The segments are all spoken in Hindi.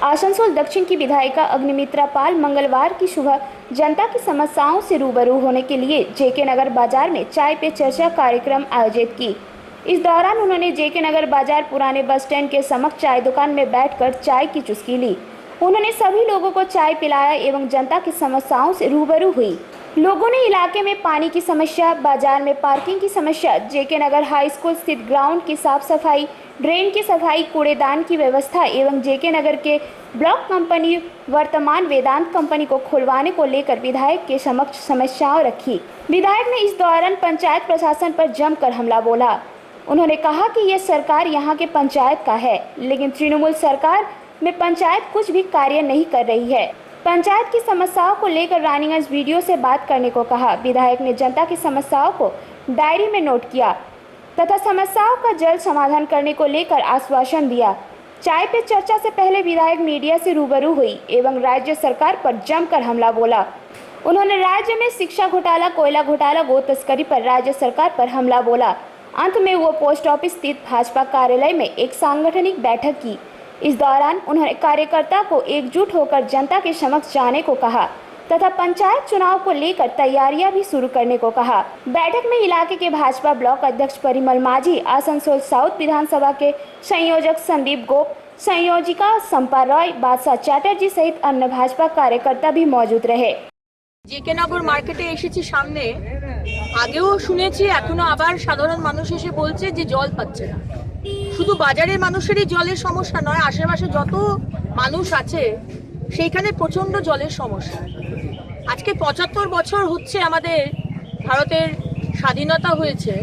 आसनसोल दक्षिण की विधायिका अग्निमित्रा पाल मंगलवार की सुबह जनता की समस्याओं से रूबरू होने के लिए जेके नगर बाजार में चाय पे चर्चा कार्यक्रम आयोजित की। इस दौरान उन्होंने जेके नगर बाजार पुराने बस स्टैंड के समक्ष चाय दुकान में बैठकर चाय की चुस्की ली। उन्होंने सभी लोगों को चाय पिलाया एवं जनता की समस्याओं से रूबरू हुई। लोगों ने इलाके में पानी की समस्या, बाजार में पार्किंग की समस्या, जेके नगर हाई स्कूल स्थित ग्राउंड की साफ सफाई, ड्रेन की सफाई, कूड़ेदान की व्यवस्था एवं जेके नगर के ब्लॉक कंपनी वर्तमान वेदांत कंपनी को खुलवाने को लेकर विधायक के समक्ष समस्याएं रखी। विधायक ने इस दौरान पंचायत प्रशासन पर जमकर हमला बोला। उन्होंने कहा कि यह सरकार यहां के पंचायत का है, लेकिन तृणमूल सरकार में पंचायत कुछ भी कार्य नहीं कर रही है। पंचायत की समस्याओं को लेकर रानीगंज वीडियो से बात करने को कहा। विधायक ने जनता की समस्याओं को डायरी में नोट किया तथा समस्याओं का जल्द समाधान करने को लेकर आश्वासन दिया। चाय पे चर्चा से पहले विधायक मीडिया से रूबरू हुई एवं राज्य सरकार पर जमकर हमला बोला। उन्होंने राज्य में शिक्षा घोटाला, कोयला घोटाला, गो तस्करी पर राज्य सरकार पर हमला बोला। अंत में वो पोस्ट ऑफिस स्थित भाजपा कार्यालय में एक सांगठनिक बैठक की। इस दौरान उन्होंने कार्यकर्ता को एकजुट होकर जनता के समक्ष जाने को कहा तथा पंचायत चुनाव को लेकर तैयारियां भी शुरू करने को कहा। बैठक में इलाके के भाजपा ब्लॉक अध्यक्ष परिमल माझी, आसनसोल साउथ विधानसभा के संयोजक संदीप गोप, संयोजिका संपा रॉय, बादशाह चैटर्जी सहित अन्य भाजपा कार्यकर्ता भी मौजूद रहे। जेके नगर मार्केटे एसेছি সামনে, আগেও শুনেছি, এখনো আবার সাধারণ মানুষ এসে বলছে যে জল পাচ্ছে না। শুধু বাজারের মানুষেরই জলের সমস্যা নয়, আশেপাশে যত মানুষ আছে সেইখানে প্রচন্ড জলের সমস্যা। আজকে ৭৫ বছর হচ্ছে আমাদের ভারতের স্বাধীনতা হয়েছে।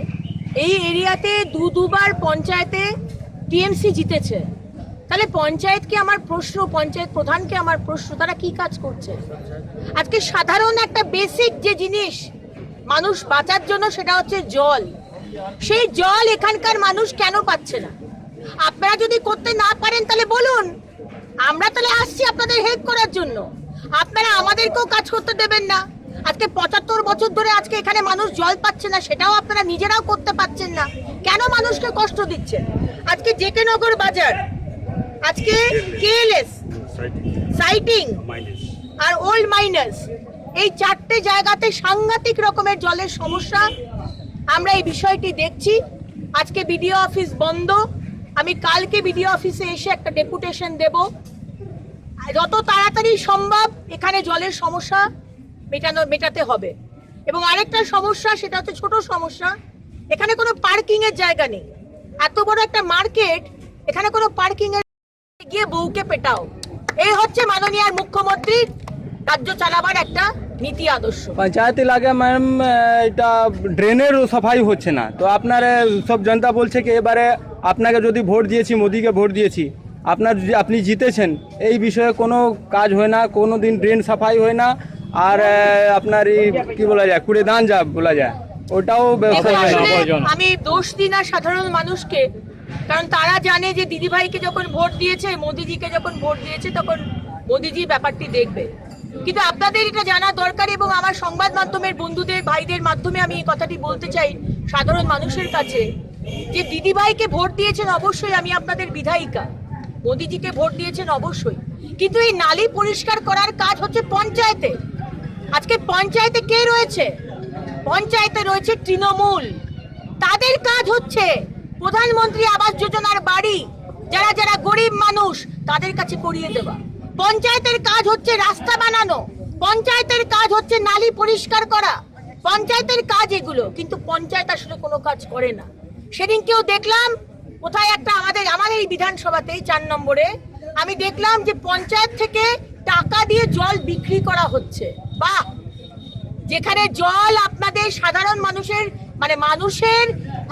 এই এরিয়াতে দুবার পঞ্চায়েতে টিএমসি জিতেছে। তাহলে পঞ্চায়েতকে আমার প্রশ্ন, পঞ্চায়েত প্রধানকে আমার প্রশ্ন, তারা কি কাজ করছে? আজকে সাধারণ একটা বেসিক যে জিনিস মানুষ বাঁচার জন্য, সেটা হচ্ছে জল। সেই জল এখানকার মানুষ কেন পাচ্ছে না? আপনারা যদি করতে না পারেন তাহলে বলুন, আমরা তাহলে আসছি আপনাদের হেল্প করার জন্য। আপনারা আমাদেরকেও কাজ করতে দেবেন না। আজকে ৭৫ বছর ধরে আজকে এখানে মানুষ জল পাচ্ছে না, সেটাও আপনারা নিজেরাও করতে পারছেন না। কেন মানুষকে কষ্ট দিচ্ছেন? আজকে জেকে নগর বাজার, আজকে কেএলএস সাইটিং আর ওল্ড মাইনার্স, এই চারটে জায়গাতে সাংঘাতিক রকমের জলের সমস্যা। আমরা এই বিষয়টি দেখছি। আজকে বিডিও অফিস বন্ধ। আমি কালকে বিডিও অফিসে এসে একটা ডেপুটেশন দেব। যত তাড়াতাড়ি সম্ভব এখানে জলের সমস্যা মেটাতে হবে। এবং আরেকটা সমস্যা, সেটা হচ্ছে ছোট সমস্যা, এখানে কোনো পার্কিং এর জায়গা নেই। এত বড় একটা মার্কেট, এখানে কোনো পার্কিং এর গিয়ে বউকে পেটাও, এই হচ্ছে মাননীয় মুখ্যমন্ত্রীর রাজ্য চালাবার একটা নীতি আদর্শ। पंचायत इलाके मैम এটা ড্রেনের সাফাই হচ্ছে না, তো আপনার সব জনতা বলছে কি এবারে আপনাকে যদি ভোট দিয়েছি, মোদিকে ভোট দিয়েছি, আপনি জিতেছেন, এই বিষয়ে কোনো কাজ হয় না, কোনো দিন ড্রেন সাফাই হয় না। আর আপনার কি বলা যায়, কূড়েদান যা বলা যায়, ওটাও ব্যবস্থা হয় না। আমি দোষ দিই না সাধারণ মানুষকে, কারণ তারা জানে যে দিদিভাইকে যখন ভোট দিয়েছে, মোদিজিকে যখন ভোট দিয়েছে, তখন মোদিজি ব্যাপারটি দেখবে। কিন্তু আপনাদের এটা জানা দরকার, এবং আমার সংবাদ মাধ্যমের বন্ধুদের, ভাইদের মাধ্যমে আমি এই কথাটি বলতে চাই সাধারণ মানুষের কাছে, যে দিদিভাইকে ভোট দিয়েছেন অবশ্যই, আমি আপনাদের বিধায়িকা, মোদিজিকে ভোট দিয়েছেন অবশ্যই, কিন্তু এই নালী পরিষ্কার করার কাজ হচ্ছে পঞ্চায়েতে। আজকে পঞ্চায়েতে কে রয়েছে? পঞ্চায়েতে রয়েছে তৃণমূল। তাদের কাজ হচ্ছে প্রধানমন্ত্রী আবাস যোজনার বাড়ি যারা যারা গরিব মানুষ তাদের কাছে করিয়ে দেওয়া। পঞ্চায়েতের কাজ হচ্ছে রাস্তা বানানো, পঞ্চায়েতের কাজ হচ্ছে নালী পরিষ্কার করা, পঞ্চায়েতের কাজ এগুলো। কিন্তু পঞ্চায়েত আসলে কোনো কাজ করে না। সেদিনকেও দেখলাম কোথায় একটা আমাদের এই বিধানসভাতেই ৪ নম্বরে আমি দেখলাম যে পঞ্চায়েত থেকে টাকা দিয়ে জল বিক্রি করা হচ্ছে। বাহ! যেখানে জল আপনাদের সাধারণ মানুষের, মানে মানুষের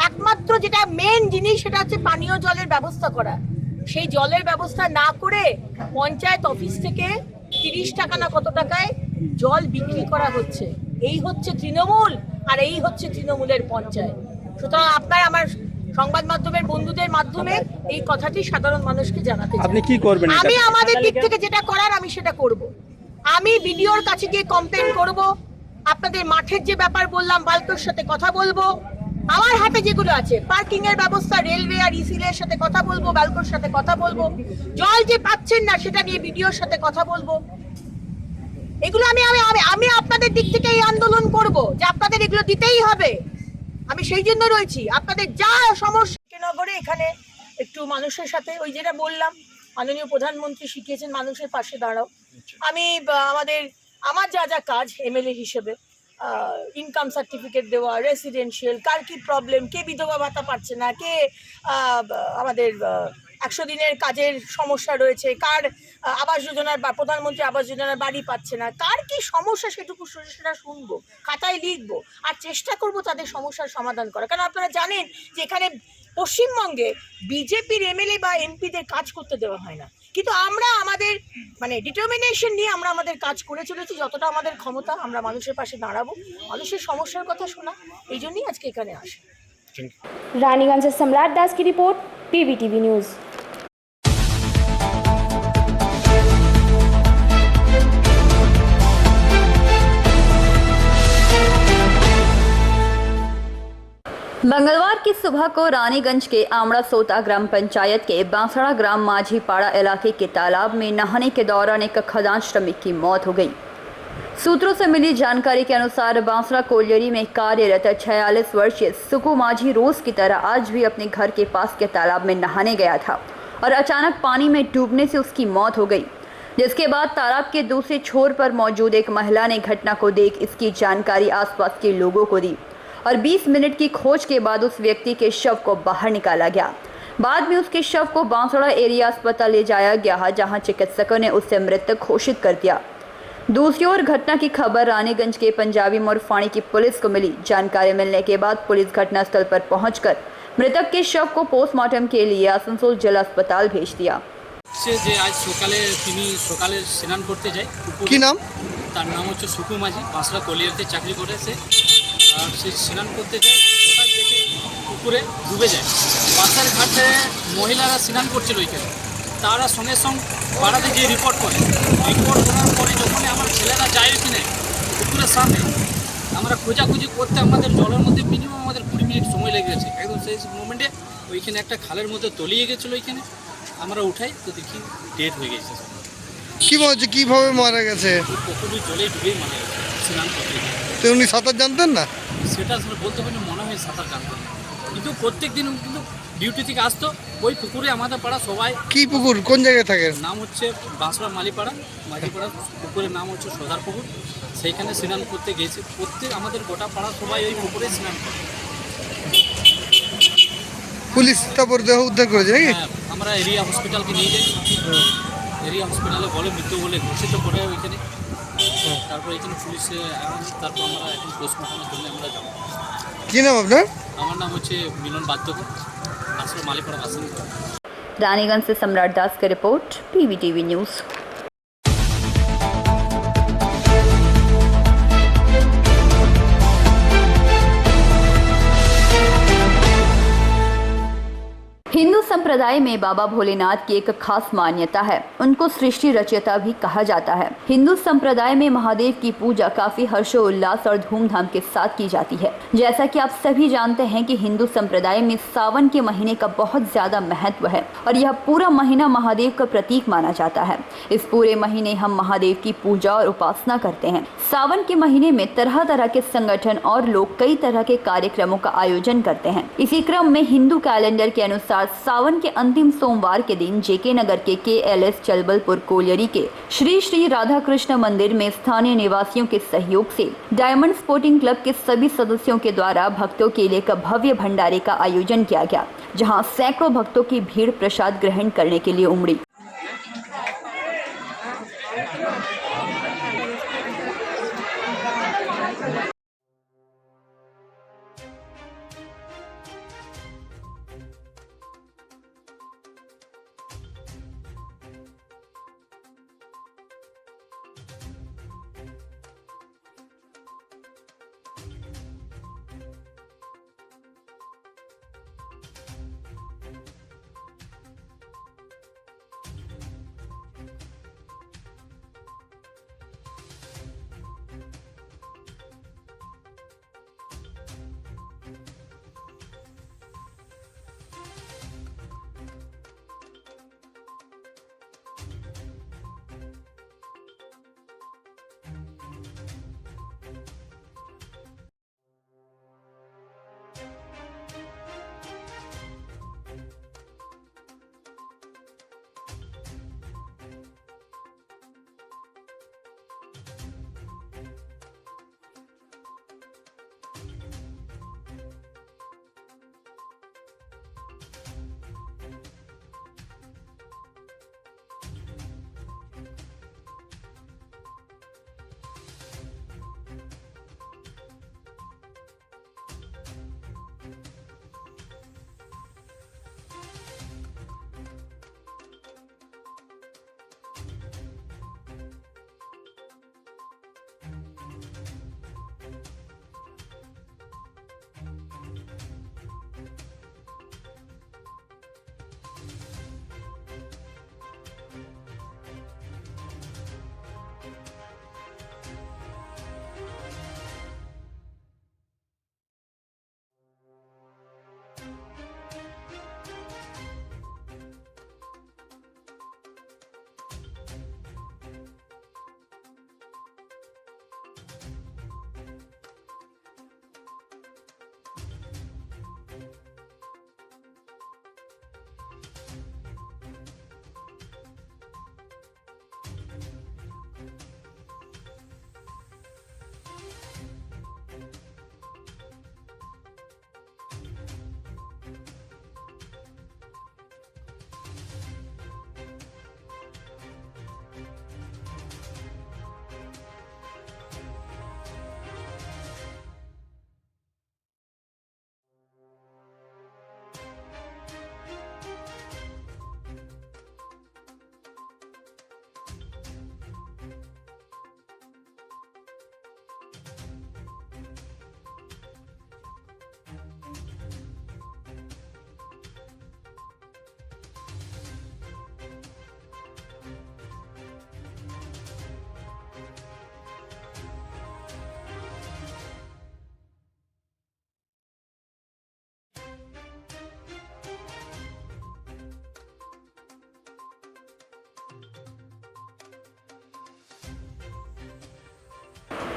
একমাত্র যেটা মেন জিনিস, সেটা হচ্ছে পানীয় জলের ব্যবস্থা করা। সেই জলের ব্যবস্থা না করে পঞ্চায়েত অফিস থেকে ৩০ টাকা না কত টাকায় জল বিক্রি করা হচ্ছে। এই হচ্ছে তৃণমূল, আর এই হচ্ছে তৃণমূলের পঞ্চায়েত। সুতরাং আপনার আমার সংবাদ মাধ্যমের বন্ধুদের মাধ্যমে এই কথাটি সাধারণ মানুষকে জানাতে চাই। আপনি কি করবেন? আমি আমাদের দিক থেকে যেটা করার আমি সেটা করব। আমি বিডিওর কাছে গিয়ে কমপ্লেন করব। আপনাদের মাঠের যে ব্যাপার বললাম, বালকের সাথে কথা বলবো, আমার হাতে যেগুলো আছে, পার্কিং এর ব্যবস্থা, রেলওয়ে আর ইসিএল এর সাথে কথা বলবো, ব্যালকোর সাথে কথা বলবো, জল যে পাচ্ছেন না সেটা নিয়ে বিডিওর সাথে কথা বলবো। এগুলো আমি আমি আমি আমি আপনাদের দিক থেকে এই আন্দোলন করব যে আপনাদের এগুলো দিতেই হবে। আমি সেই জন্য রয়েছি। আপনাদের যা সমস্যা নগরে এখানে একটু মানুষের সাথে, ওই যেটা বললাম, মাননীয় প্রধানমন্ত্রী শিখিয়েছেন মানুষের পাশে দাঁড়াও। আমি আমার যা যা কাজ এমএলএ হিসেবে, ইনকাম সার্টিফিকেট দেওয়া, রেসিডেন্সিয়াল, কার কি প্রবলেম, কে বিধবা ভাতা পাচ্ছে না, কে আমাদের 100 দিনের কাজের সমস্যা রয়েছে, কার আবাস যোজনার বা প্রধানমন্ত্রী আবাস যোজনার বাড়ি পাচ্ছে না, কার কি সমস্যা সেটুকু সেটা শুনবো, খাতায় লিখবো আর চেষ্টা করব তাদের সমস্যার সমাধান করা। কারণ আপনারা জানেন যে এখানে পশ্চিমবঙ্গে বিজেপির এমএলএ বা এমপিদের কাজ করতে দেওয়া হয় না, কিন্তু আমরা আমাদের ডিটারমিনেশন নিয়ে আমরা আমাদের কাজ করে চলেছি। যতটা আমাদের ক্ষমতা আমরা মানুষের পাশে দাঁড়াবো, মানুষের সমস্যার কথা শোনা, এই জন্যই আজকে এখানে আসে। रानीगंज से सम्राट दास की रिपोर्ट, पीवीटीवी न्यूज़। मंगलवार की सुबह को रानीगंज के आमड़ा सोता ग्राम पंचायत के बांसड़ा ग्राम माझीपाड़ा इलाके के तालाब में नहाने के दौरान एक खदान श्रमिक की मौत हो गई। सूत्रों से मिली जानकारी के अनुसार बांसड़ा कोलियरी में कार्यरत 46 वर्षीय सुकू माझी रोज की तरह आज भी अपने घर के पास के तालाब में नहाने गया था और अचानक पानी में डूबने से उसकी मौत हो गई, जिसके बाद तालाब के दूसरे छोर पर मौजूद एक महिला ने घटना को देख इसकी जानकारी आसपास के लोगों को दी और 20 मिनट की खोज के बाद उस व्यक्ति के शव को बाहर निकाला गया। बाद में उसके शव को बांसड़ा एरिया अस्पताल ले जाया गया, जहां चिकित्सकों ने उसे मृतक घोषित कर दिया। दूसरी ओर घटना की खबर रानीगंज के पंजाबी मोड़ फाणी की पुलिस को मिली। जानकारी मिलने के बाद पुलिस घटनास्थल पर पहुंचकर मृतक के शव को पोस्टमार्टम के लिए आसनसोल जिला अस्पताल भेज दिया। সে যে আজ তিনি সকালে স্নান করতে যায়। কি নাম? তার নাম হচ্ছে সুকু মাঝি, বাঁশড়া কলিয়াতে চাকরি করে সে। আর সে স্নান করতে যায়, হঠাৎ দেখে পুকুরে ডুবে যায়। বাসার ঘাটে মহিলারা স্নান করছিল ওইখানে, তারা সঙ্গে সঙ্গে পাড়াতে গিয়ে রিপোর্ট করে। রিপোর্ট করার পরে যখন আমার ছেলেরা যায় ওইখানে পুকুরের সাথে, আমরা খোঁজাখুঁজি করতে আমাদের জলের মধ্যে মিনিমাম আমাদের 20 মিনিট সময় লেগে গেছে। একদম সেই মোমেন্টে ওইখানে একটা খালের মধ্যে তলিয়ে গেছিলো। ওইখানে আমরা উঠাই তো দেখি ডেড হয়ে গেছে। কি বলছে, কিভাবে মারা গেছে? পুকুরের জলে ডুবেই মারা গেছে স্নান করতে গিয়ে। তো উনি সাঁতার জানতেন না? সেটা আসলে বলতে পারি, মনে হয় সাঁতার জানতেন, কিন্তু প্রত্যেক দিন কিন্তু ডিউটি থেকে আসতো ওই পুকুরে। আমাদের পাড়া সবাই। কি পুকুর, কোন জায়গায় থাকেন? নাম হচ্ছে বাঁশড়া মাঝিপাড়া। পুকুরের নাম হচ্ছে সদার পুকুর। সেইখানে স্নান করতে গেছে প্রত্যেক আমাদের গোটা পাড়া সবাই ওই পুকুরে স্নান করে। পুলিশ তারপর দেহ উদ্ধার করেছে নাকি? হ্যাঁ, আমরা এরিয়া হসপিটালকে নিয়ে যাই। এরিয়া হসপিটালে বলে মৃত্যু বলে ঘোষিত করে ওইখানে। তারপর এখানে পুলিশে, তারপর আমরা এখন পোস্টমর্টমের জন্য আমরা যাবো। কি নাম আপনার? আমার নাম হচ্ছে মিলন বাদ্যকর, আসলে মালিপাড়া বাসিন্দা। रानीगंज से सम्राट दास की रिपोर्ट, पीवीटीवी न्यूज़। हिंदू संप्रदाय में बाबा भोलेनाथ की एक खास मान्यता है। उनको सृष्टि रचयिता भी कहा जाता है। हिंदू संप्रदाय में महादेव की पूजा काफी हर्षोल्लास और धूमधाम के साथ की जाती है। जैसा कि आप सभी जानते हैं कि हिंदू संप्रदाय में सावन के महीने का बहुत ज्यादा महत्व है और यह पूरा महीना महादेव का प्रतीक माना जाता है। इस पूरे महीने हम महादेव की पूजा और उपासना करते हैं। सावन के महीने में तरह तरह के संगठन और लोग कई तरह के कार्यक्रमों का आयोजन करते हैं। इसी क्रम में हिंदू कैलेंडर के अनुसार सावन के अंतिम सोमवार के दिन जेके नगर के KLS चलबलपुर कोलियरी के श्री श्री राधा कृष्ण मंदिर में स्थानीय निवासियों के सहयोग से डायमंड स्पोर्टिंग क्लब के सभी सदस्यों के द्वारा भक्तों के लिए एक भव्य भंडारे का आयोजन किया गया, जहां सैकड़ों भक्तों की भीड़ प्रसाद ग्रहण करने के लिए उमड़ी।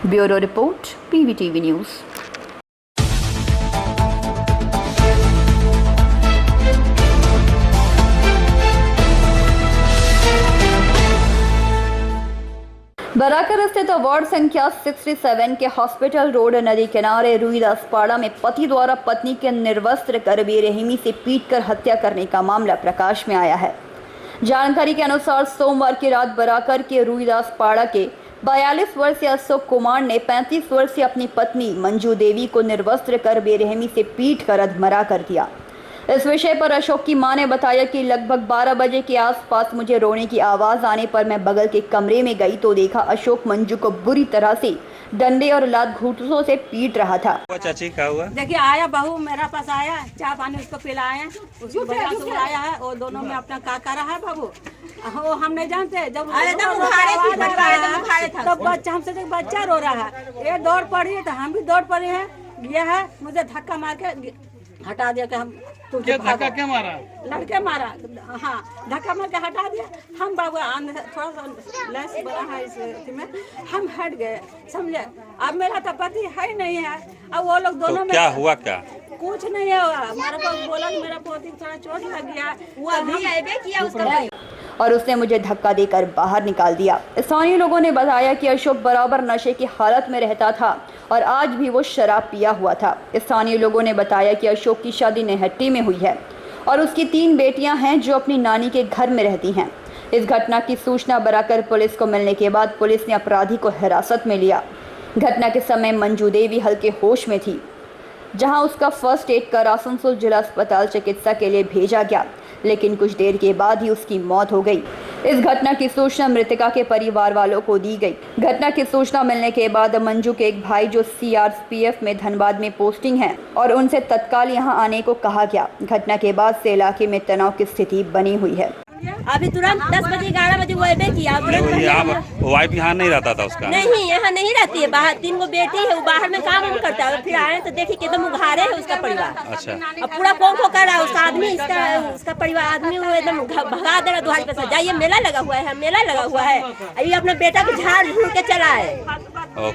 Bureau report PVTV news. Barakar स्थित वार्ड संख्या 67 के हॉस्पिटल रोड नदी किनारे रुईदासपाड़ा में पति द्वारा पत्नी के निर्वस्त्र कर बेरहमी से पीटकर हत्या करने का मामला प्रकाश में आया है। जानकारी के अनुसार सोमवार की रात बराकर के रुईदासपाड़ा के 42 वर्षीय अशोक कुमार ने 35 वर्षीय अपनी पत्नी मंजू देवी को निर्वस्त्र कर बेरहमी से पीटकर अधमरा कर दिया। इस विषय पर अशोक की मां ने बताया कि लगभग 12 बजे के आसपास मुझे रोने की आवाज आने पर मैं बगल के कमरे में गई तो देखा अशोक मंजू को बुरी तरह से डंडे और लात घूंटों से पीट रहा था। चाची क्या हुआ? देखिए आया बहू मेरा पास आया, चाय पानी उसको पिलाया, उसको बजा से उठाया है और दोनों में अपना का कर रहा है बाबू। वो हम नहीं जानते, जब तब बच्चा हमसे देख बच्चा रो रहा है, ये दौड़ पड़ी तो हम भी दौड़ पड़े हैं। ये है मुझे धक्का मार के हटा दिया कि हम धक्का क्या मारा? लड़के मारा, हाँ धक्का मार के हटा दिया। हम बाबू थोड़ा सा लेस बड़ा है इसमें, हम हट गए समझे। अब मेरा तो पति है ही नहीं है, अब वो लोग दोनों तो में क्या हुआ? क्या कुछ नहीं है, हमारे को बोला कि मेरा पोती थोड़ा चोट लग गया, वो अभी आए किया उसका और उसने मुझे धक्का देकर बाहर निकाल दिया। स्थानीय लोगों ने बताया कि अशोक बराबर नशे की हालत में रहता था और आज भी वो शराब पिया हुआ था। स्थानीय लोगों ने बताया कि अशोक की शादी नहट्टी में हुई है और उसकी 3 बेटियां हैं जो अपनी नानी के घर में रहती हैं। इस घटना की सूचना बराकर पुलिस को मिलने के बाद पुलिस ने अपराधी को हिरासत में लिया। घटना के समय मंजू देवी हल्के होश में थी, जहां उसका फर्स्ट एड कर आसनसोल जिला अस्पताल चिकित्सा के लिए भेजा गया, लेकिन कुछ देर के बाद ही उसकी मौत हो गई। इस घटना की सूचना मृतका के परिवार वालों को दी गई। घटना की सूचना मिलने के बाद मंजू के एक भाई जो CRPF में धनबाद में पोस्टिंग है और उनसे तत्काल यहां आने को कहा गया। घटना के बाद से इलाके में तनाव की स्थिति बनी हुई है। अभी तुरंत 10 बजे 11 बजे वो अबे किया। वाइफ यहाँ नहीं रहता था उसका? नहीं, यहाँ नहीं रहती है, बाहर 3 गो बेटी है, वो बाहर में काम करता है। फिर आए तो देखिए एकदम उघारे है उसका परिवार। अच्छा। अब पूरा कौन को कर रहा है उसका आदमी, उसका परिवार आदमी वो एकदम भगा दे रहा दुहाई पे। जाइए मेला लगा हुआ है, मेला लगा हुआ है, अभी अपना बेटा को झाड़ झूड़ के चला है।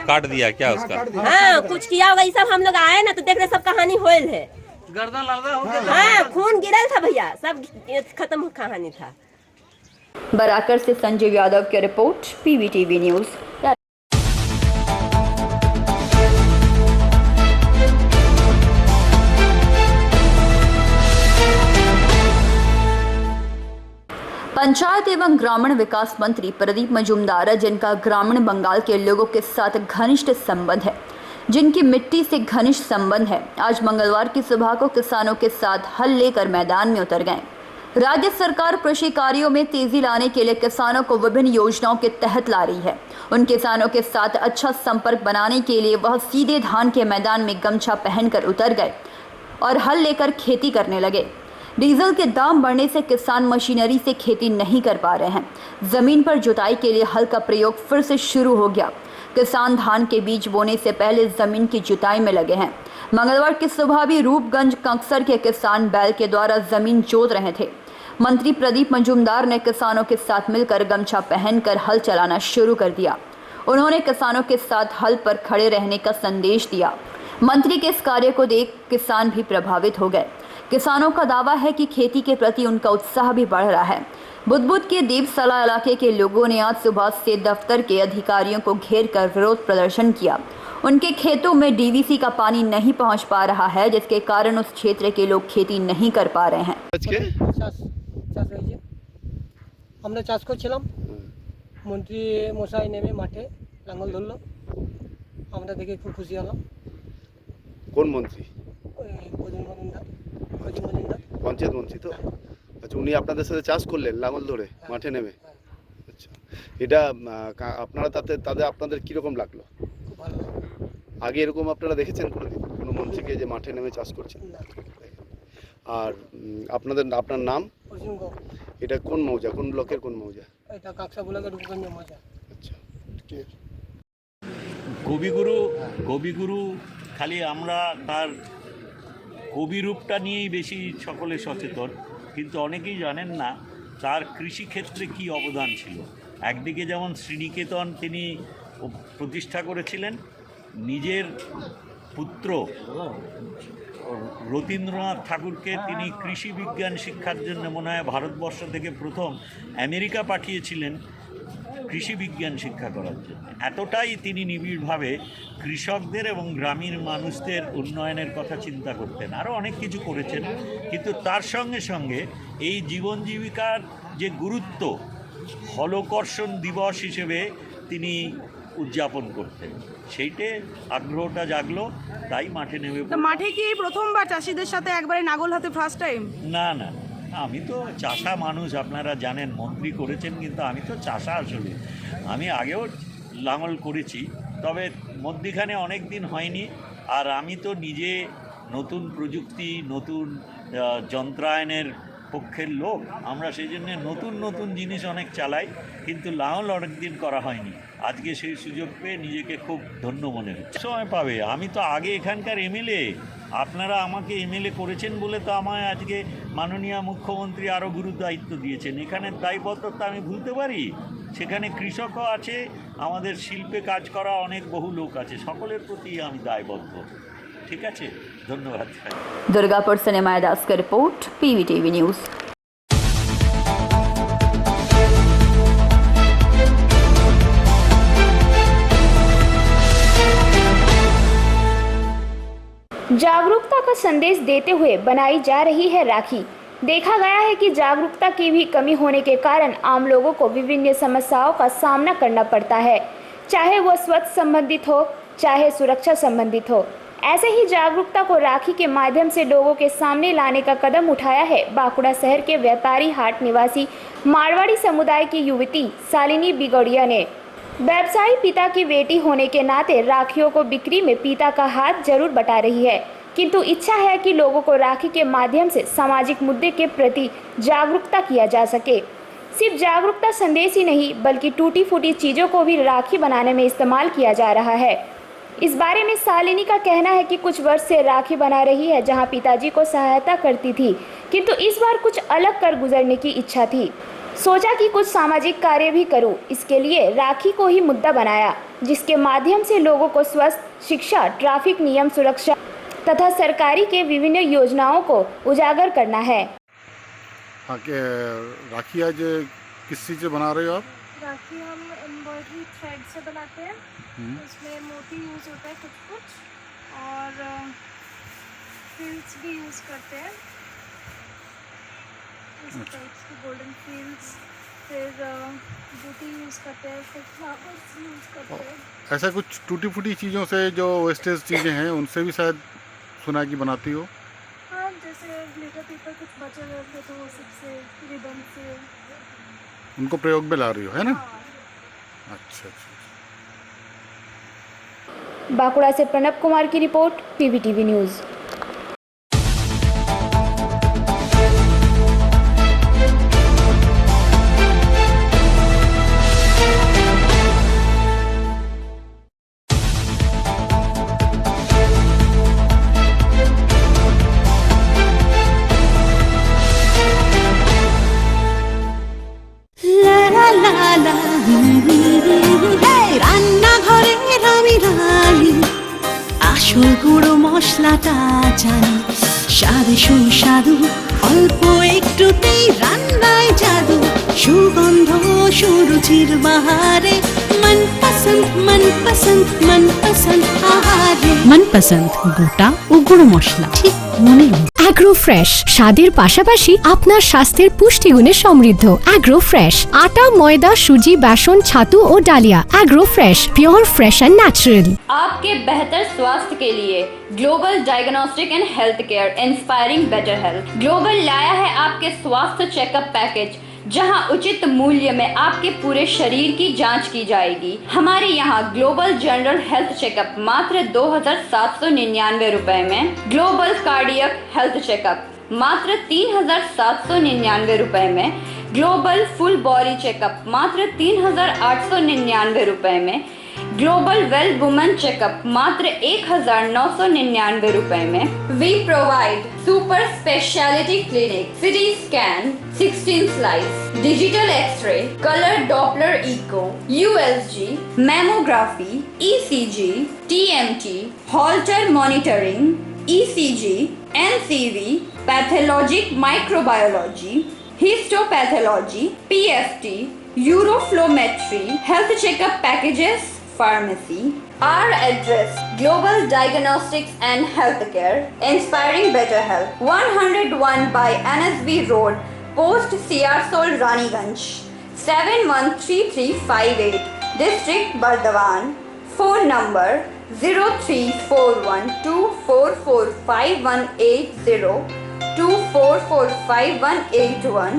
काट दिया क्या उसका? हाँ कुछ किया होगा। ये सब हम लोग आए ना तो देख रहे सब कहानी होल है, गर्दन लगा हो गया। हाँ खून गिरल था भैया, सब खत्म कहानी था। बराकर से संजीव यादव की रिपोर्ट PVTV न्यूज़। पंचायत एवं ग्रामीण विकास मंत्री प्रदीप मजूमदार, जिनका ग्रामीण बंगाल के लोगों के साथ घनिष्ठ संबंध है, जिनकी मिट्टी से घनिष्ठ संबंध है, आज मंगलवार की सुबह को किसानों के साथ हल लेकर मैदान में उतर गए। राज्य सरकार कृषि कार्यों में तेजी लाने के लिए किसानों को विभिन्न योजनाओं के तहत ला रही है। उन किसानों के साथ अच्छा संपर्क बनाने के लिए वह सीधे धान के मैदान में गमछा पहनकर उतर गए और हल लेकर खेती करने लगे। डीजल के दाम बढ़ने से किसान मशीनरी से खेती नहीं कर पा रहे हैं। जमीन पर जुताई के लिए हल का प्रयोग फिर से शुरू हो गया। किसान धान के बीज बोने से पहले जमीन की जुताई में लगे हैं। मंगलवार की सुबह भी रूपगंज कंकसर के किसान बैल के द्वारा जमीन जोत रहे थे। मंत्री प्रदीप मजूमदार ने किसानों के साथ मिलकर गमछा पहनकर हल चलाना शुरू कर दिया। उन्होंने किसानों के साथ हल पर खड़े रहने का संदेश दिया। मंत्री के इस कार्य को देख किसान भी प्रभावित हो गए। किसानों का दावा है कि खेती के प्रति उनका उत्साह भी बढ़ रहा है। बुदबुद के देवसला इलाके के लोगों ने आज सुबह से दफ्तर के अधिकारियों को घेर कर विरोध प्रदर्शन किया। उनके खेतों में DVC का पानी नहीं पहुंच पा रहा है, जिसके कारण उस क्षेत्र के लोग खेती नहीं कर पा रहे हैं। আমরা চাষ করছিলাম, মন্ত্রী মশাই নেমে মাঠে লাঙ্গল ধরলো, আমরা দেখে খুব খুশি হলাম। কোন মন্ত্রী? প্রদীপ মজুমদার। পঞ্চায়েত মন্ত্রী তো? আচ্ছা, উনি আপনাদের সাথে চাষ করলেন লাঙ্গল ধরে মাঠে নেমে? আচ্ছা, এটা আপনারা তাদের আপনাদের কীরকম লাগলো? খুব ভালো লাগলো। আগে এরকম আপনারা দেখেছেন কোনোদিন কোনো মন্ত্রীকে যে মাঠে নেমে চাষ করছেন? আর আপনার নাম? এটা কোন মৌজা, কোন ব্লকের কোন মৌজা? এটা কাকসা ব্লকের রূপগঞ্জ মৌজা। আচ্ছা, কবিগুরু খালি আমরা তার কবি রূপটা নিয়েই বেশি সকলে সচেতন, কিন্তু অনেকেই জানেন না তার কৃষিক্ষেত্রে কি অবদান ছিল। একদিকে যেমন শ্রীনিকেতন তিনি প্রতিষ্ঠা করেছিলেন। নিজের পুত্র রবীন্দ্রনাথ ঠাকুরকে তিনি কৃষি বিজ্ঞান শিক্ষার জন্য মনে হয় ভারতবর্ষ থেকে প্রথম আমেরিকা পাঠিয়েছিলেন কৃষি বিজ্ঞান শিক্ষা করার জন্য। এতটাই তিনি নিবিড়ভাবে কৃষকদের এবং গ্রামীণ মানুষদের উন্নয়নের কথা চিন্তা করতেন। আরও অনেক কিছু করেছেন, কিন্তু তার সঙ্গে সঙ্গে এই জীবন জীবিকার যে গুরুত্ব হলকর্ষণ দিবস হিসেবে তিনি উদযাপন করতেন, সেইটে আগ্রহটা জাগলো, তাই মাঠে নেমে মাঠে কি প্রথমবার চাষিদের সাথে একবারে নাগল হাতে ফার্স্ট টাইম? না না, আমি তো চাষা মানুষ, আপনারা জানেন, মন্ত্রী করেছেন, কিন্তু আমি তো চাষা আসলে। আমি আগেও লাঙল করেছি, তবে মধ্যিখানে অনেক দিন হয়নি। আর আমি তো নিজে নতুন প্রযুক্তি, নতুন যন্ত্রায়নের পক্ষের লোক। আমরা সেই জন্য নতুন নতুন জিনিস অনেক চালাই, কিন্তু লাঙল অনেক দিন করা হয়নি। আজকে সেই সুযোগ পেয়ে নিজেকে খুব ধন্য মনে হচ্ছে। সময় পাবে, আমি তো আগে এখানকার এমএলএ, আপনারা আমাকে এমএলএ করেছেন বলে তো আমায় আজকে মাননীয় মুখ্যমন্ত্রী আরও গুরু দায়িত্ব দিয়েছেন। এখানের দায়বদ্ধতা আমি ভুলতে পারি? সেখানে কৃষকও আছে, আমাদের শিল্পে কাজ করা অনেক বহু লোক আছে, সকলের প্রতি আমি দায়বদ্ধ। ঠিক আছে, ধন্যবাদ। दुर्गापुर से निमाय दास की रिपोर्ट, PVTV न्यूज़। जागरूकता का संदेश देते हुए बनाई जा रही है राखी। देखा गया है कि जागरूकता की भी कमी होने के कारण आम लोगों को विभिन्न समस्याओं का सामना करना पड़ता है, चाहे वो स्वास्थ्य संबंधित हो, चाहे सुरक्षा संबंधित हो। ऐसे ही जागरूकता को राखी के माध्यम से लोगों के सामने लाने का कदम उठाया है बांकुड़ा शहर के व्यापारी हाट निवासी मारवाड़ी समुदाय की युवती शालिनी बिगौड़िया ने। व्यवसायी पिता की बेटी होने के नाते राखियों को बिक्री में पिता का हाथ जरूर बटा रही है, किंतु इच्छा है कि लोगों को राखी के माध्यम से सामाजिक मुद्दे के प्रति जागरूकता किया जा सके। सिर्फ जागरूकता संदेश ही नहीं, बल्कि टूटी फूटी चीज़ों को भी राखी बनाने में इस्तेमाल किया जा रहा है। इस बारे में शालिनी का कहना है कि कुछ वर्ष से राखी बना रही है, जहां पिताजी को सहायता करती थी, किंतु इस बार कुछ अलग कर गुजरने की इच्छा थी। सोचा कि कुछ सामाजिक कार्य भी करूं, इसके लिए राखी को ही मुद्दा बनाया, जिसके माध्यम से लोगों को स्वास्थ्य, शिक्षा, ट्रैफिक नियम, सुरक्षा तथा सरकारी के विभिन्न योजनाओं को उजागर करना है। हाँ, राखी आज किस चीज़ से बना रहे हो आप? राखी हम एम्ब्रॉयडरी थ्रेड से बनाते हैं। उसमें मोती यूज़ होता है कुछ और फ्रिल्स भी यूज़ करते हैं, इस टाइप्स की गोल्डन फ्रिल्स, फिर बूटी यूज़ करते हैं, फिर फ्लावर्स यूज़ करते हैं। ऐसा कुछ टूटी फूटी चीज़ों से, जो वेस्टेज चीज़ें हैं, उनसे भी शायद सुना कि बनाती हो? हाँ, जैसे ग्लिटर पेपर कुछ बचे रहते तो वो सबसे, रिबन से, उनको प्रयोग में ला रही हो, है ना? हाँ। अच्छा अच्छा। बांकुड़ा से प्रणब कुमार की रिपोर्ट, PVTV न्यूज़। রান্নাঘরের আমি রানী, আসল গুঁড়ো মশলাটা জানি, স্বাদে সুস্বাদু অল্প একটুতেই রান্নায় জাদু, সুগন্ধ সুরুচির বাহারে মনপসন্দ মনপসন্দ মনপসন্দ আহারে মনপসন্দ গোটা ও গুঁড়ো মশলা ঠিক মনে অ্যাগ্রো ফ্রেশ স্বাদের পাশাপাশি আপনার স্বাস্থ্যের পুষ্টিগুণে সমৃদ্ধ। অ্যাগ্রো ফ্রেশ আটা, ময়দা, সুজি, বেসন, ছাতু ও ডালিয়া। Agro fresh pure fresh and natural. आपके बेहतर स्वास्थ्य के लिए global diagnostic and health care inspiring better health global लाया है आपके स्वास्थ्य चेकअप पैकेज, जहां उचित मूल्य में आपके पूरे शरीर की जांच की जाएगी। हमारे यहाँ ग्लोबल जनरल हेल्थ चेकअप मात्र 2,799 रुपए में, ग्लोबल कार्डियक हेल्थ चेकअप मात्र 3,799 रुपए में, ग्लोबल फुल बॉडी चेकअप मात्र 3,899 रुपए में, ग्लोबल वेल वुमेन चेकअप मात्र 1999 रुपए में। We provide super speciality clinic, CT scan, 16 slice, digital x-ray, colour Doppler echo, USG, mammography, ECG, TMT, Holter monitoring, ECG, NCV, pathologic microbiology, histopathology, PFT, uroflowmetry, health checkup packages, pharmacy. Our address: Global Diagnostics and Healthcare, inspiring better health. 101 by NSB Road, Post CR Raniganj, 713358, District Bardhaman. Phone number 0341244580, 24458181.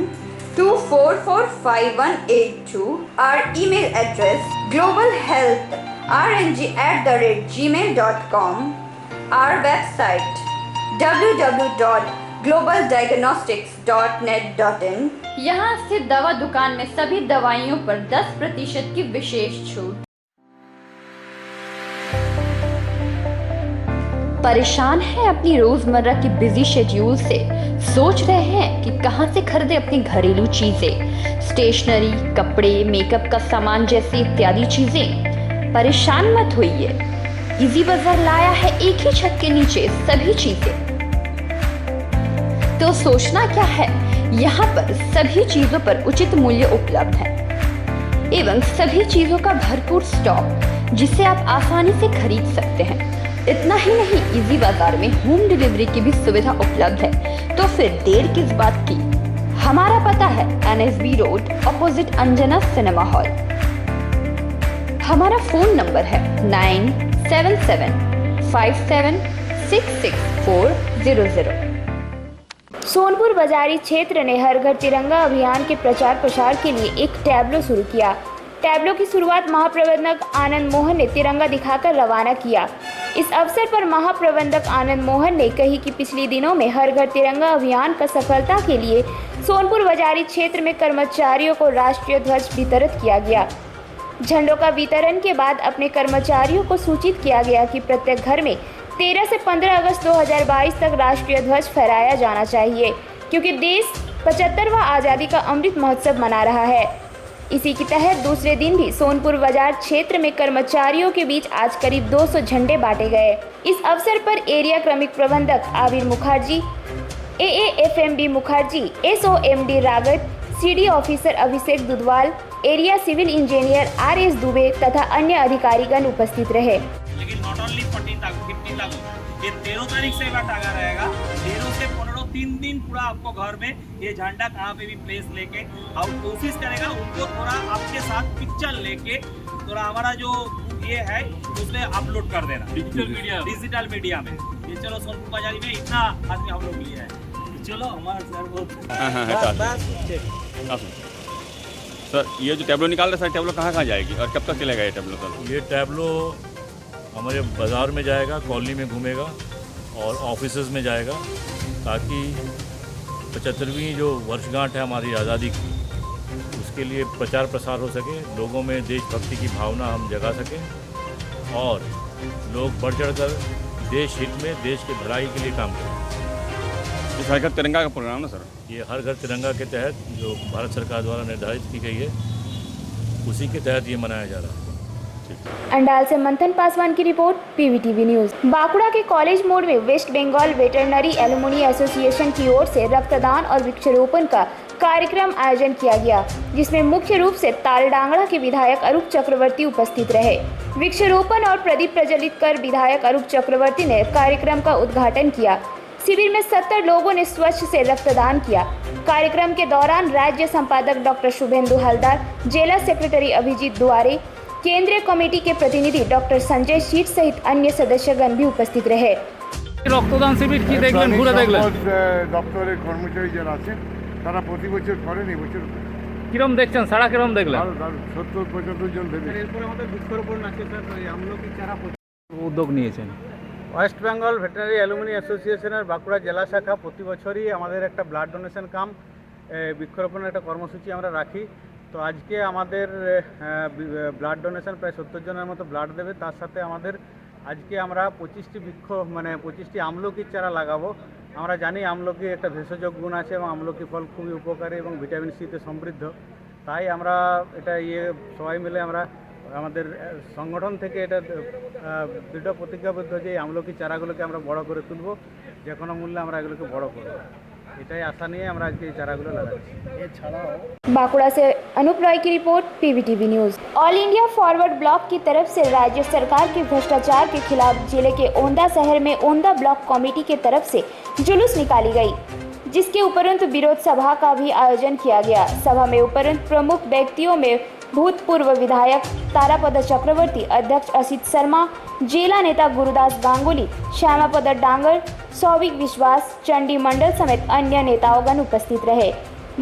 24458182. Our email address: globalhealthrng@gmail.com. Our website: www.globaldiagnostics.net.in. यहाँ स्थित दवा दुकान में सभी दवाइयों पर 10% की विशेष छूट। परेशान है अपनी रोजमर्रा की बिजी शेड्यूल से? सोच रहे हैं कि कहां से खरीदे अपनी घरेलू चीजें, स्टेशनरी, कपड़े, मेकअप का सामान जैसी इत्यादि चीजें? परेशान मत होइए, इजी बाजार लाया है एक ही छत के नीचे सभी चीजें। तो सोचना क्या है, यहाँ पर सभी चीजों पर उचित मूल्य उपलब्ध है एवं सभी चीजों का भरपूर स्टॉक, जिसे आप आसानी से खरीद सकते हैं। इतना ही नहीं, इजी बाजार में होम डिलीवरी की भी सुविधा उपलब्ध है। तो फिर देर किस बात की? हमारा पता है NSB road, opposite Anjana cinema hall. हमारा फोन नंबर है 9775766400। सोनपुर बाजारी क्षेत्र ने हर घर तिरंगा अभियान के प्रचार प्रसार के लिए एक टैबलो शुरू किया। टैबलो की शुरुआत महाप्रबंधक आनंद मोहन ने तिरंगा दिखाकर रवाना किया। इस अवसर पर महाप्रबंधक आनंद मोहन ने कही कि पिछले दिनों में हर घर तिरंगा अभियान का सफलता के लिए सोनपुर बाजारी क्षेत्र में कर्मचारियों को राष्ट्रीय ध्वज वितरित किया गया। झंडों का वितरण के बाद अपने कर्मचारियों को सूचित किया गया कि प्रत्येक घर में 13 से 15 अगस्त 2022 तक राष्ट्रीय ध्वज फहराया जाना चाहिए, क्योंकि देश 75वां आज़ादी का अमृत महोत्सव मना रहा है। इसी के तहत दूसरे दिन भी सोनपुर बाजार क्षेत्र में कर्मचारियों के बीच आज करीब 200 झंडे बांटे गए। इस अवसर पर एरिया क्रमिक प्रबंधक Abir Mukherjee, AAFMD Mukherjee, SOMD Ragat, CD officer Abhishek Dudhwal, area civil engineer RS Dubey तथा अन्य अधिकारीगण उपस्थित रहे। लेकिन नॉट ओनली 14 लागू, 15 लागू, ये 13 तारीख से टांगा रहेगा। 13 से 15 3 दिन पूरा आपको घर में ये झंडा कहाँ पे भी प्लेस लेके और कोशिश करेगा उनको थोड़ा आपके साथ पिक्चर लेके थोड़ा हमारा जो ये है उसमें अपलोड कर देना डिजिटल मीडिया में। ये चलो सोनपुर बाजारी में इतना आदमी हम लोग लिया है, चलो हमारा सर ये जो टैबलो निकाल रहे सर, टैबलो कहाँ जाएगी और कब तक चलेगा ये टैबलो? सर ये टैबलो हमारे बाज़ार में जाएगा, कॉलोनी में घूमेगा और ऑफिसेज में जाएगा, ताकि 75वीं जो वर्षगांठ है हमारी आज़ादी की, उसके लिए प्रचार प्रसार हो सके, लोगों में देशभक्ति की भावना हम जगा सकें और लोग बढ़ चढ़ कर देश हित में, देश की भलाई के लिए काम करें। इस हर घर तिरंगा का प्रोग्राम ना सर, ये हर घर तिरंगा के तहत जो भारत सरकार द्वारा निर्धारित की गई है, उसी के तहत ये मनाया जा रहा है। अंडाल से मंथन पासवान की रिपोर्ट, PVTV न्यूज। बांकुड़ा के कॉलेज मोड़ में West Bengal veterinary alumni association की ओर से रक्तदान और वृक्षारोपण का कार्यक्रम आयोजन किया गया, जिसमें मुख्य रूप से तालडांगड़ा के विधायक अरूप चक्रवर्ती उपस्थित रहे। वृक्षारोपण और प्रदीप प्रज्वलित कर विधायक अरूप चक्रवर्ती ने कार्यक्रम का उद्घाटन किया। शिविर में 70 लोगों ने स्वच्छ से रक्तदान किया। कार्यक्रम के दौरान राज्य संपादक डॉक्टर शुभेंदु हलदार, जिला सेक्रेटरी अभिजीत दुआरे, केंद्रीय कमेटी के प्रतिनिधि डॉक्टर संजय शीट सहित अन्य सदस्यगण भी उपस्थित रहे। রক্তদান শিবির কি দেখলেন, ঘুরে দেখলেন? দপ্তরের কর্মচারী যারা আছেন তারা প্রতি বছর করেন, এই বছর কিরম দেখছেন, সারা কিরম দেখলেন? 70-75 জন ভেবে এরপরে আমাদের বৃক্ষরোপণ আছে স্যার, আমলকি চারা উদ্যোগ নিয়েছেন। ওয়েস্ট বেঙ্গল ভেটেরিনারি অ্যালুমিনি অ্যাসোসিয়েশনের বাঁকুড়া জেলা শাখা প্রতি বছরই আমাদের একটা ব্লাড ডোনেশন কাম বৃক্ষরোপণের একটা কর্মসূচি আমরা রাখি। তো আজকে আমাদের ব্লাড ডোনেশন প্রায় 70 জনের মতো ব্লাড দেবে। তার সাথে আমাদের আজকে আমরা 25টি আমলকির চারা লাগাবো। আমরা জানি আমলকি একটা ভেষজ গুণ আছে এবং আমলকি ফল খুবই উপকারী এবং ভিটামিন সিতে সমৃদ্ধ। তাই আমরা এটা সবাই মিলে আমরা আমাদের সংগঠন থেকে এটা দৃঢ় প্রতিজ্ঞাবদ্ধ যে এই আমলকি চারাগুলোকে আমরা বড় করে তুলব, যে কোনো মূল্যে আমরা এগুলোকে বড় করব। এটাই আশা নিয়ে আমরা আজকে এই চারাগুলো লাগাচ্ছি। এছাড়াও बांकुड़ा से अनूप रॉय की report, PVTV news. All India forward block की तरफ से राज्य सरकार के भ्रष्टाचार के खिलाफ जिले के ओंदा शहर में ओंदा ब्लॉक कमेटी के तरफ से जुलूस निकाली गई, जिसके उपरंत विरोध सभा का भी आयोजन किया गया। सभा में उपरंत प्रमुख व्यक्तियों में भूतपूर्व विधायक तारापद चक्रवर्ती, अध्यक्ष असित शर्मा, जिला नेता गुरुदास गांगुली, श्यामापद डांगर, सौविक विश्वास, चंडी मंडल समेत अन्य नेताओंगण उपस्थित रहे।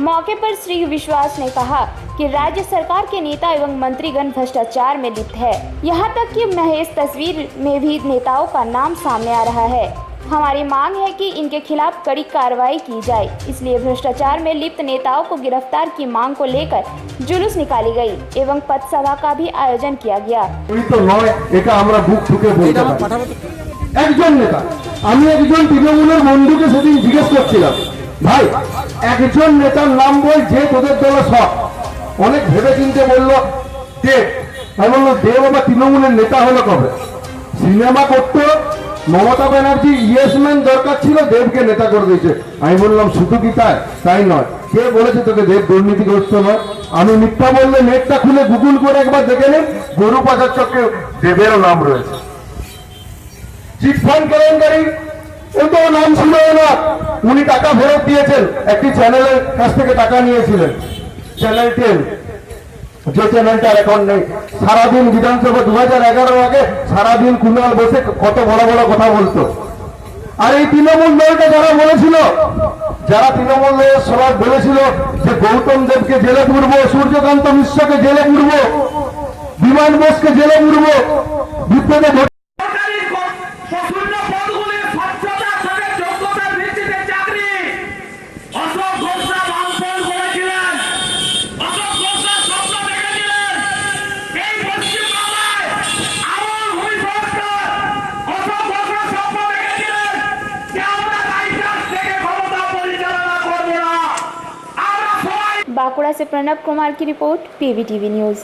मौके पर श्री विश्वास ने कहा कि राज्य सरकार के नेता एवं मंत्रीगण भ्रष्टाचार में लिप्त है। यहाँ तक कि महेश तस्वीर में भी नेताओं का नाम सामने आ रहा है। हमारी मांग है कि इनके खिलाफ कड़ी कार्रवाई की जाए, इसलिए भ्रष्टाचार में लिप्त नेताओं को गिरफ्तार की मांग को लेकर जुलूस निकाली गई एवं पथ सभा का भी आयोजन किया गया। একজন নেতা, আমি একজন তৃণমূলের বন্ধুকে সেদিন জিজ্ঞেস করছিলাম, ভাই একজন নেতার নাম বল যে তোদের দলে সব। অনেক ভেবে চিনতে বললো দেব। আমি বললো দেব আবার তৃণমূলের নেতা হলো কবে? সিনেমা করতো মমতা ব্যানার্জি ইয়েসম্যান দরকার ছিল, দেবকে নেতা করে দিয়েছে। আমি বললাম শুধু কি তাই নয়, কে বলেছে তোকে দেব দুর্নীতিগ্রস্ত নয়? আমি মিথ্যা বললে নেটটা খুলে গুগল করে একবার দেখে নিন, গরু পাচার চক্রে দেবেরও নাম রয়েছে। চিটফান্ড কেলেঙ্কারি, ওই তো নাম ছিল না, উনি টাকা ফেরত দিয়েছেন, একটি চ্যানেলের কাছ থেকে টাকা নিয়েছিলেন, চ্যানেল 10, যে চ্যানেলটা এখন নেই। সারাদিন বিধানসভা 2011 আগে সারাদিন কুণাল বসে কত বড় বড় কথা বলতো। আর এই তৃণমূল দলটা যারা তৃণমূল দলের সবাই বলেছিল যে গৌতম দেবকে জেলে পুরবো, সূর্যকান্ত মিশ্রকে জেলে পুরবো, বিমান বোসকে জেলে পুরবো, বিপ্লবে बांकुड़ा से प्रणब कुमार की रिपोर्ट, पीवीटीवी न्यूज़।